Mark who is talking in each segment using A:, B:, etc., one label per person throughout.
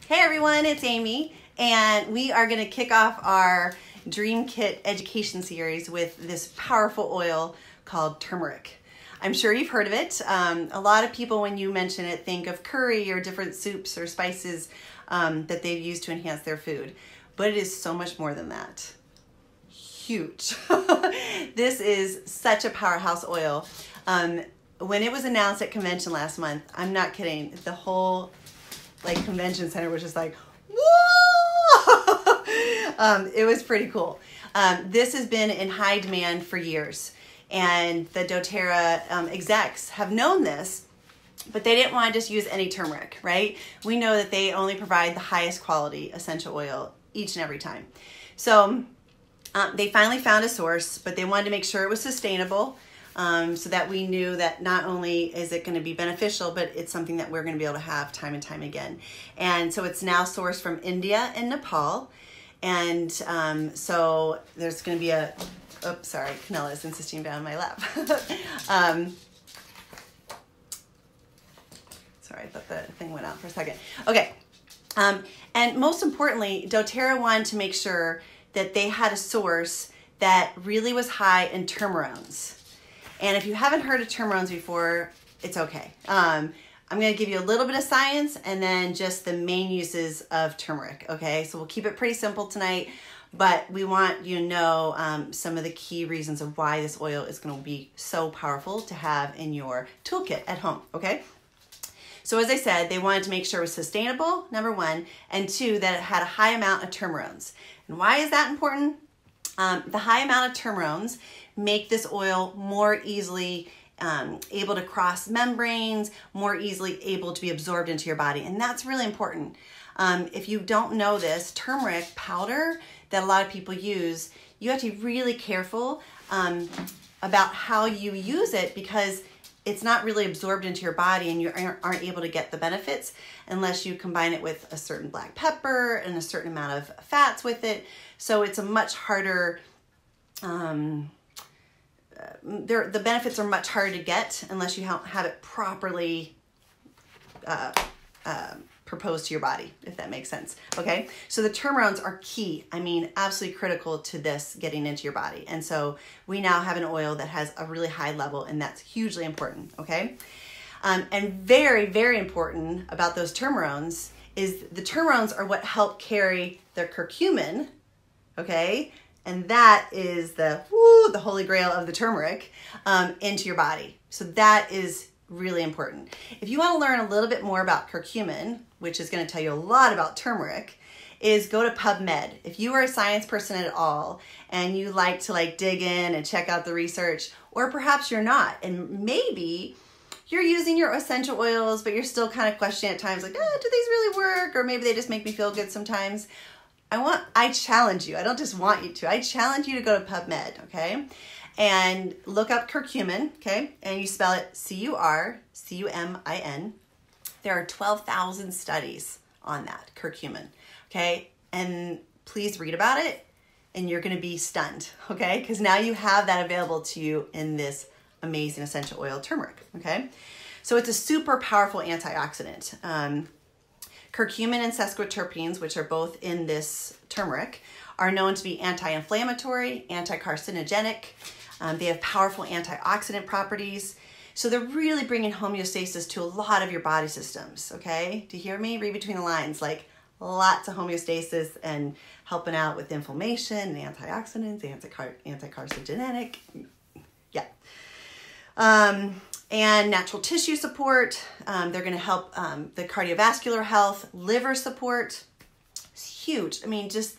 A: Hey everyone, it's Amy, and we are going to kick off our Dream Kit education series with this powerful oil called turmeric. I'm sure you've heard of it. A lot of people, when you mention it, think of curry or different soups or spices that they've used to enhance their food. But it is so much more than that. Huge. This is such a powerhouse oil. When it was announced at convention last month, I'm not kidding, the whole convention center was just like, whoa! It was pretty cool. This has been in high demand for years, and the doTERRA execs have known this, but they didn't want to just use any turmeric, right? We know that they only provide the highest quality essential oil each and every time. So they finally found a source, but they wanted to make sure it was sustainable, so that we knew that not only is it going to be beneficial, but it's something that we're going to be able to have time and time again. And so it's now sourced from India and Nepal. And so there's going to be a, oops, sorry, Canella is insisting down in my lap. Sorry, I thought the thing went out for a second. Okay. And most importantly, doTERRA wanted to make sure that they had a source that really was high in turmerones. And if you haven't heard of turmerones before, it's okay. I'm going to give you a little bit of science and then just the main uses of turmeric, okay? So we'll keep it pretty simple tonight, but we want you to know some of the key reasons of why this oil is going to be so powerful to have in your toolkit at home, okay? So as I said, they wanted to make sure it was sustainable, number one, and two, that it had a high amount of turmerones. And why is that important? The high amount of turmerones make this oil more easily able to cross membranes, more easily able to be absorbed into your body. And that's really important. If you don't know this, turmeric powder that a lot of people use, you have to be really careful about how you use it, because it's not really absorbed into your body and you aren't able to get the benefits unless you combine it with a certain black pepper and a certain amount of fats with it. So it's a much harder, the benefits are much harder to get unless you have it properly proposed to your body, if that makes sense. Okay, so the turmerones are key. I mean, absolutely critical to this getting into your body. And so we now have an oil that has a really high level, and that's hugely important. Okay, and very, very important about those turmerones is the turmerones are what help carry the curcumin. Okay, and that is the holy grail of the turmeric into your body. So that is really important. If you want to learn a little bit more about curcumin, which is going to tell you a lot about turmeric, is go to PubMed. If you are a science person at all and you like to dig in and check out the research, or perhaps you're not, and maybe you're using your essential oils, but you're still kind of questioning at times, like, do these really work? Or maybe they just make me feel good sometimes. I challenge you. I don't just want you to. I challenge you to go to PubMed, okay? And look up curcumin, okay? And you spell it C-U-R-C-U-M-I-N. There are 12,000 studies on that, curcumin, okay? And please read about it, and you're going to be stunned, okay? Because now you have that available to you in this amazing essential oil, turmeric, okay? So it's a super powerful antioxidant. Curcumin and sesquiterpenes, which are both in this turmeric, are known to be anti-inflammatory, anti-carcinogenic. They have powerful antioxidant properties. So they're really bringing homeostasis to a lot of your body systems, okay? Do you hear me? Read between the lines, lots of homeostasis and helping out with inflammation, and antioxidants, anti-carcinogenic, yeah. And natural tissue support. They're going to help the cardiovascular health, liver support. It's huge. I mean, just,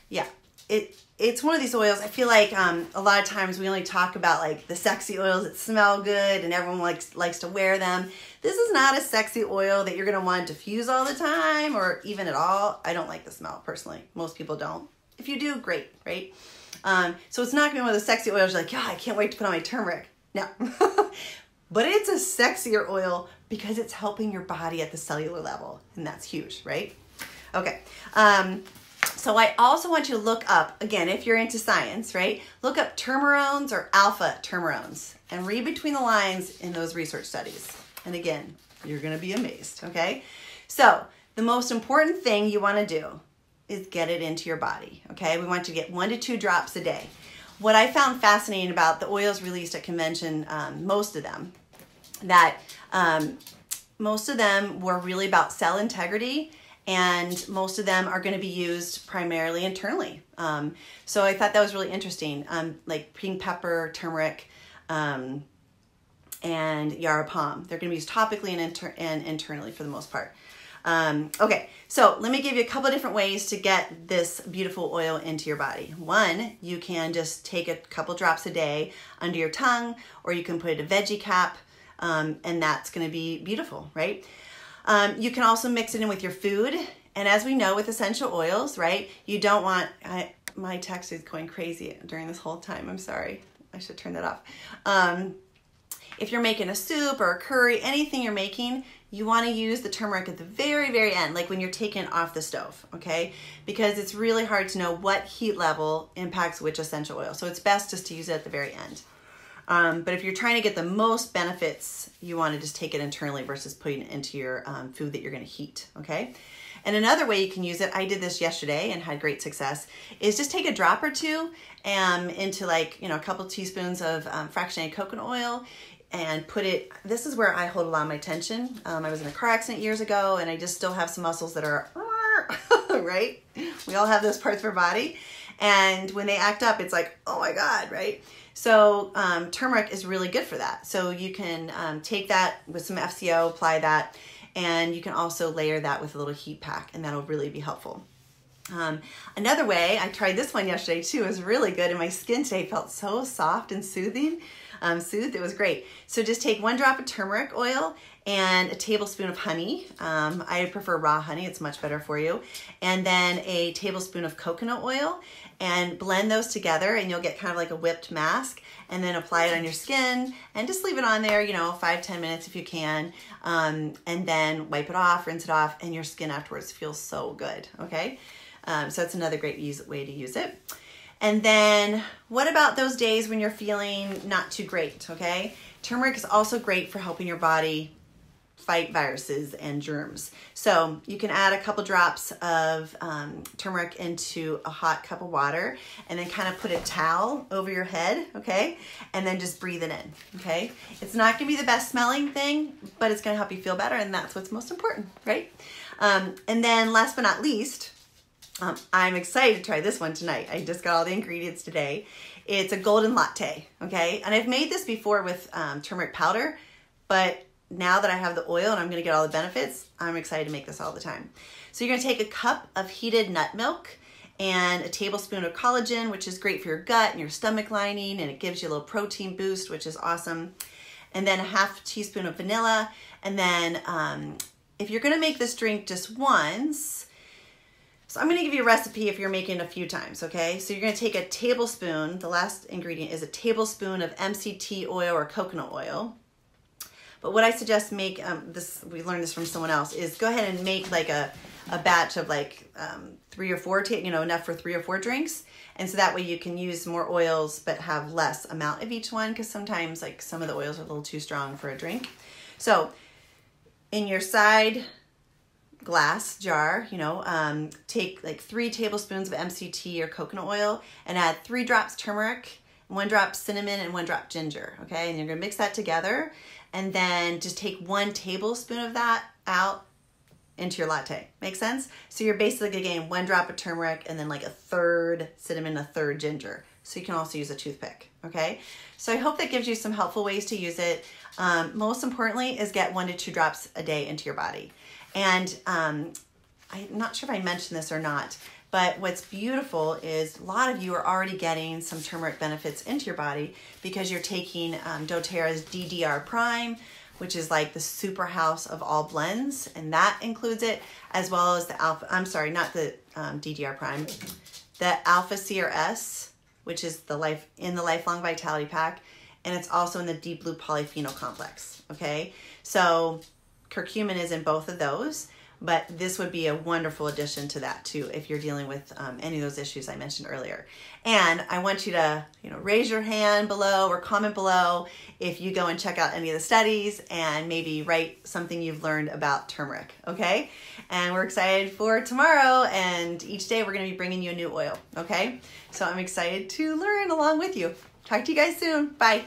A: yeah, it's one of these oils. I feel like a lot of times we only talk about the sexy oils that smell good and everyone likes to wear them. This is not a sexy oil that you're going to want to diffuse all the time or even at all. I don't like the smell personally. Most people don't. If you do, great, right? So it's not going to be one of those sexy oils you're like, yeah, I can't wait to put on my turmeric. No. But it's a sexier oil because it's helping your body at the cellular level, and that's huge, right? Okay. So I also want you to look up, again, if you're into science, right? Look up turmerones or alpha turmerones and read between the lines in those research studies. And again, you're going to be amazed, okay? So the most important thing you want to do is get it into your body, okay? We want to get 1 to 2 drops a day. What I found fascinating about the oils released at convention, most of them were really about cell integrity, and most of them are going to be used primarily internally. So I thought that was really interesting, like pink pepper, turmeric, and yarrow palm. They're going to be used topically and internally for the most part. Okay, so let me give you a couple of different ways to get this beautiful oil into your body. One, you can just take a couple drops a day under your tongue, or you can put it in a veggie cap, and that's going to be beautiful, right? You can also mix it in with your food. And as we know with essential oils, right, you don't want, my text is going crazy during this whole time. I'm sorry. I should turn that off. If you're making a soup or a curry, anything you're making, you want to use the turmeric at the very, very end, like when you're taking it off the stove, okay? Because it's really hard to know what heat level impacts which essential oil. So it's best just to use it at the very end. But if you're trying to get the most benefits, you want to just take it internally versus putting it into your food that you're going to heat, okay? And another way you can use it, I did this yesterday and had great success, is just take a drop or two into like, a couple teaspoons of fractionated coconut oil and put it, this is where I hold a lot of my tension. I was in a car accident years ago, and I just still have some muscles that are, right? We all have those parts of our body. And when they act up, it's like, oh my God, right? So turmeric is really good for that. So you can take that with some FCO, apply that, and you can also layer that with a little heat pack, and that'll really be helpful. Another way, I tried this one yesterday too, it was really good, and my skin today felt so soft and soothing. It was great. So just take 1 drop of turmeric oil and a tablespoon of honey. I prefer raw honey, it's much better for you. And then a tablespoon of coconut oil, and blend those together, and you'll get kind of like a whipped mask, and then apply it on your skin and just leave it on there, 5-10 minutes if you can. And then wipe it off, rinse it off, and your skin afterwards feels so good, okay? So it's another great way to use it. And then what about those days when you're feeling not too great, okay? Turmeric is also great for helping your body fight viruses and germs. So you can add a couple drops of turmeric into a hot cup of water, and then kind of put a towel over your head, okay? And then just breathe it in, okay? It's not gonna be the best smelling thing, but it's gonna help you feel better, and that's what's most important, right? And then last but not least, I'm excited to try this one tonight. I just got all the ingredients today. It's a golden latte, okay? And I've made this before with turmeric powder, but now that I have the oil and I'm gonna get all the benefits, I'm excited to make this all the time. So you're gonna take a cup of heated nut milk and a tablespoon of collagen, which is great for your gut and your stomach lining, and it gives you a little protein boost, which is awesome. And then a half teaspoon of vanilla. And then if you're gonna make this drink just once, so I'm gonna give you a recipe if you're making it a few times, okay? So you're gonna take a tablespoon, the last ingredient is a tablespoon of MCT oil or coconut oil. But what I suggest make, we learned this from someone else, is go ahead and make like a batch of like 3 or 4, enough for 3 or 4 drinks. And so that way you can use more oils but have less amount of each one, because sometimes like some of the oils are a little too strong for a drink. So in your side glass jar, take like 3 tablespoons of MCT or coconut oil and add 3 drops turmeric, 1 drop cinnamon, and 1 drop ginger, okay? And you're gonna mix that together, and then just take 1 tablespoon of that out into your latte. Make sense? So you're basically getting 1 drop of turmeric and then like a 1/3 cinnamon, a 1/3 ginger. So you can also use a toothpick, okay? So I hope that gives you some helpful ways to use it. Most importantly is get 1 to 2 drops a day into your body. And I'm not sure if I mentioned this or not, but what's beautiful is a lot of you are already getting some turmeric benefits into your body because you're taking doTERRA's DDR Prime, which is like the super house of all blends, and that includes it, as well as the alpha, I'm sorry, not the DDR Prime, the Alpha CRS, which is the Lifelong Vitality Pack, and it's also in the Deep Blue Polyphenol Complex, okay? So curcumin is in both of those. but this would be a wonderful addition to that too if you're dealing with any of those issues I mentioned earlier. And I want you to, raise your hand below or comment below if you go and check out any of the studies and maybe write something you've learned about turmeric, okay? And we're excited for tomorrow, and each day we're going to be bringing you a new oil, okay? So I'm excited to learn along with you. Talk to you guys soon. Bye.